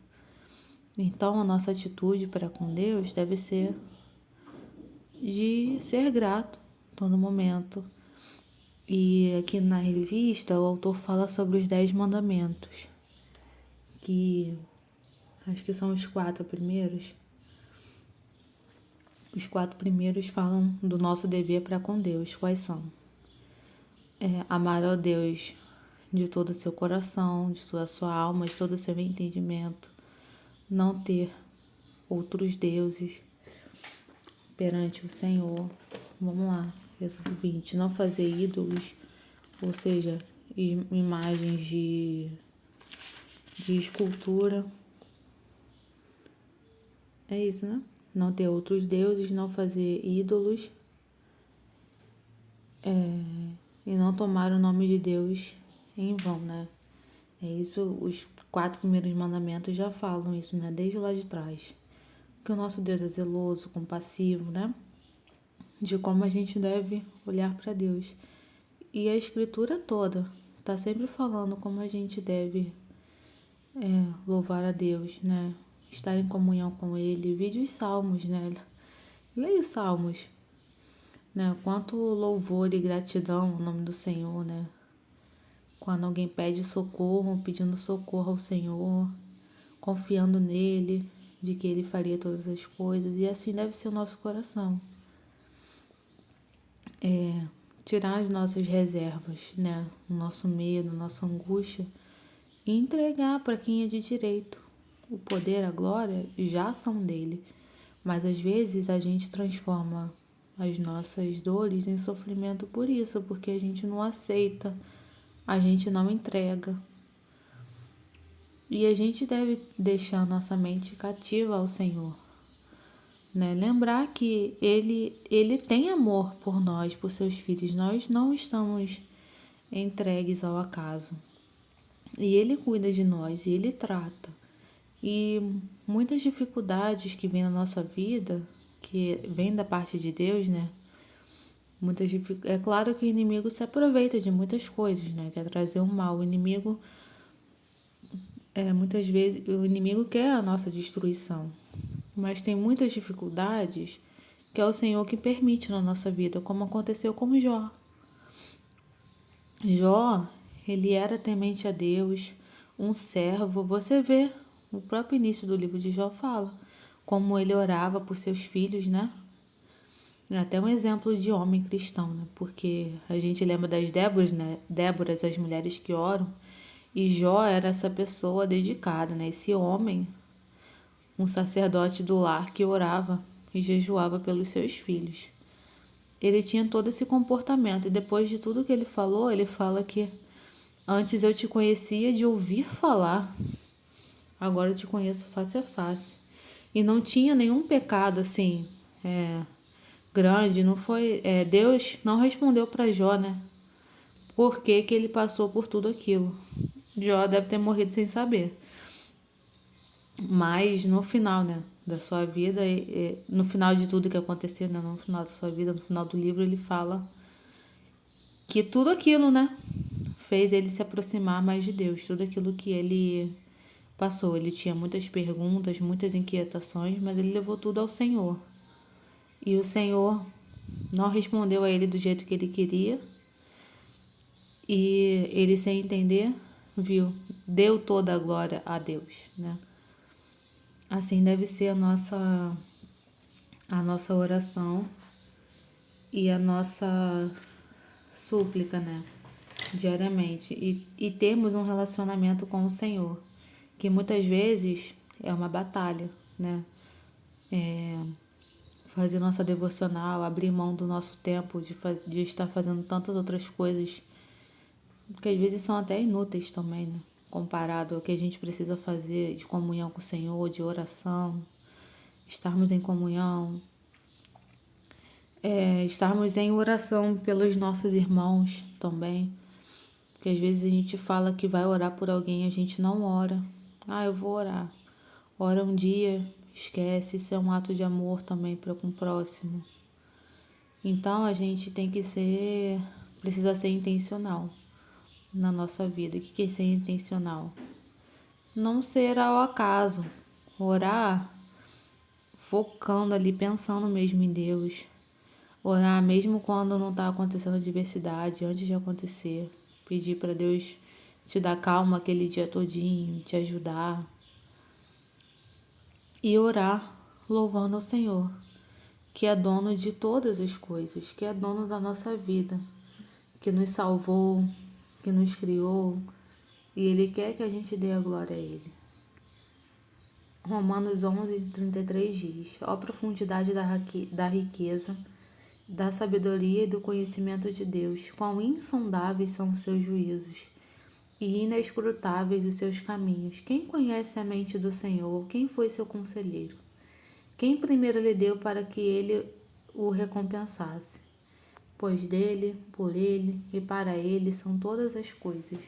Então, a nossa atitude para com Deus deve ser de ser grato todo momento. E aqui na revista, o autor fala sobre os 10 mandamentos, que acho que são os 4 primeiros. Os 4 primeiros falam do nosso dever para com Deus. Quais são? Amar a Deus de todo o seu coração, de toda a sua alma, de todo o seu entendimento. Não ter outros deuses perante o Senhor. Vamos lá, Êxodo 20. Não fazer ídolos, ou seja, imagens de escultura. É isso, né? Não ter outros deuses, não fazer ídolos, e não tomar o nome de Deus em vão, né? É isso, os 4 primeiros mandamentos já falam isso, né? Desde lá de trás. Que o nosso Deus é zeloso, compassivo, né? De como a gente deve olhar para Deus. E a escritura toda tá sempre falando como a gente deve louvar a Deus, né? Estar em comunhão com Ele. Vide os salmos, né? Leia os salmos, né? Quanto louvor e gratidão ao nome do Senhor, né? quando alguém pede socorro, pedindo socorro ao Senhor, confiando nele, de que ele faria todas as coisas, e assim deve ser o nosso coração. Tirar as nossas reservas, né? O nosso medo, nossa angústia, e entregar para quem é de direito. O poder, a glória já são dele, mas às vezes a gente transforma as nossas dores em sofrimento por isso, porque a gente não aceita, a gente não entrega. E a gente deve deixar nossa mente cativa ao Senhor, né? Lembrar que Ele tem amor por nós, por seus filhos. Nós não estamos entregues ao acaso. E Ele cuida de nós, e Ele trata. E muitas dificuldades que vêm na nossa vida, que vêm da parte de Deus, né? É claro que o inimigo se aproveita de muitas coisas, né? Quer trazer o mal. O inimigo, muitas vezes, o inimigo quer a nossa destruição. Mas tem muitas dificuldades que é o Senhor que permite na nossa vida, como aconteceu com Jó. Jó, ele era temente a Deus, um servo. Você vê, o próprio início do livro de Jó fala como ele orava por seus filhos, né? É até um exemplo de homem cristão, né? Porque a gente lembra das Déboras, né? Déboras, as mulheres que oram. E Jó era essa pessoa dedicada, né? Esse homem, um sacerdote do lar que orava e jejuava pelos seus filhos. Ele tinha todo esse comportamento. E depois de tudo que ele falou, ele fala que antes eu te conhecia de ouvir falar, agora eu te conheço face a face. E não tinha nenhum pecado assim, grande, não foi. Deus não respondeu para Jó, né? Por que que ele passou por tudo aquilo? Jó deve ter morrido sem saber. Mas no final, né, da sua vida, no final de tudo que aconteceu, né, no final da sua vida, no final do livro, ele fala que tudo aquilo, né, fez ele se aproximar mais de Deus. Tudo aquilo que ele passou. Ele tinha muitas perguntas, muitas inquietações, mas ele levou tudo ao Senhor. E o Senhor não respondeu a ele do jeito que ele queria. E ele, sem entender, deu toda a glória a Deus, né? Assim deve ser a nossa oração e a nossa súplica, né? Diariamente. E termos um relacionamento com o Senhor, que muitas vezes é uma batalha, né? Fazer nossa devocional, abrir mão do nosso tempo de estar fazendo tantas outras coisas que às vezes são até inúteis também, né? Comparado ao que a gente precisa fazer de comunhão com o Senhor, de oração, estarmos em comunhão, estarmos em oração pelos nossos irmãos também, porque às vezes a gente fala que vai orar por alguém e a gente não ora. Eu vou orar. Ora um dia, esquece, isso é um ato de amor também para com o próximo. Então a gente precisa ser intencional na nossa vida. O que é ser intencional? Não ser ao acaso. Orar focando ali, pensando mesmo em Deus. Orar mesmo quando não está acontecendo adversidade, antes de acontecer. Pedir para Deus te dar calma aquele dia todinho, te ajudar. E orar louvando ao Senhor, que é dono de todas as coisas, que é dono da nossa vida, que nos salvou, que nos criou, e Ele quer que a gente dê a glória a Ele. Romanos 11:33 diz: ó profundidade da riqueza, da sabedoria e do conhecimento de Deus, quão insondáveis são os seus juízos e inescrutáveis os seus caminhos. Quem conhece a mente do Senhor? Quem foi seu conselheiro? Quem primeiro lhe deu para que ele o recompensasse? Pois dele, por ele e para ele são todas as coisas.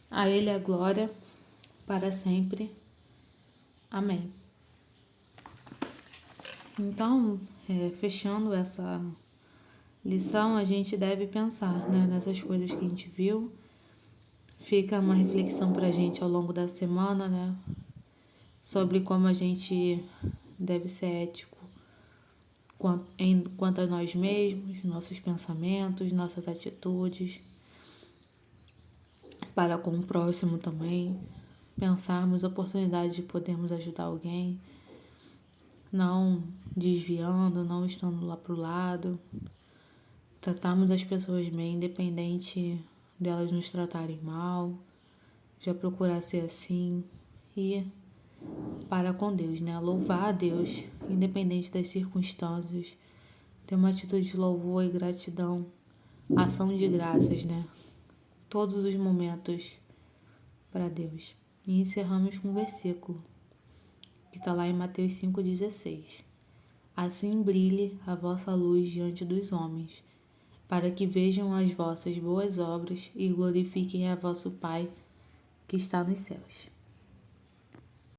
A ele a glória para sempre. Amém. Então, fechando essa lição, a gente deve pensar, né, nessas coisas que a gente viu. Fica uma reflexão para a gente ao longo da semana, né, sobre como a gente deve ser ético quanto a nós mesmos, nossos pensamentos, nossas atitudes, para com o próximo também, pensarmos oportunidades de podermos ajudar alguém, não desviando, não estando lá pro lado, tratarmos as pessoas bem, independente delas nos tratarem mal, já procurar ser assim e para com Deus, né? Louvar a Deus, independente das circunstâncias, ter uma atitude de louvor e gratidão, ação de graças, né? Todos os momentos para Deus. E encerramos com um versículo que está lá em Mateus 5,16. Assim brilhe a vossa luz diante dos homens, para que vejam as vossas boas obras e glorifiquem a vosso Pai que está nos céus.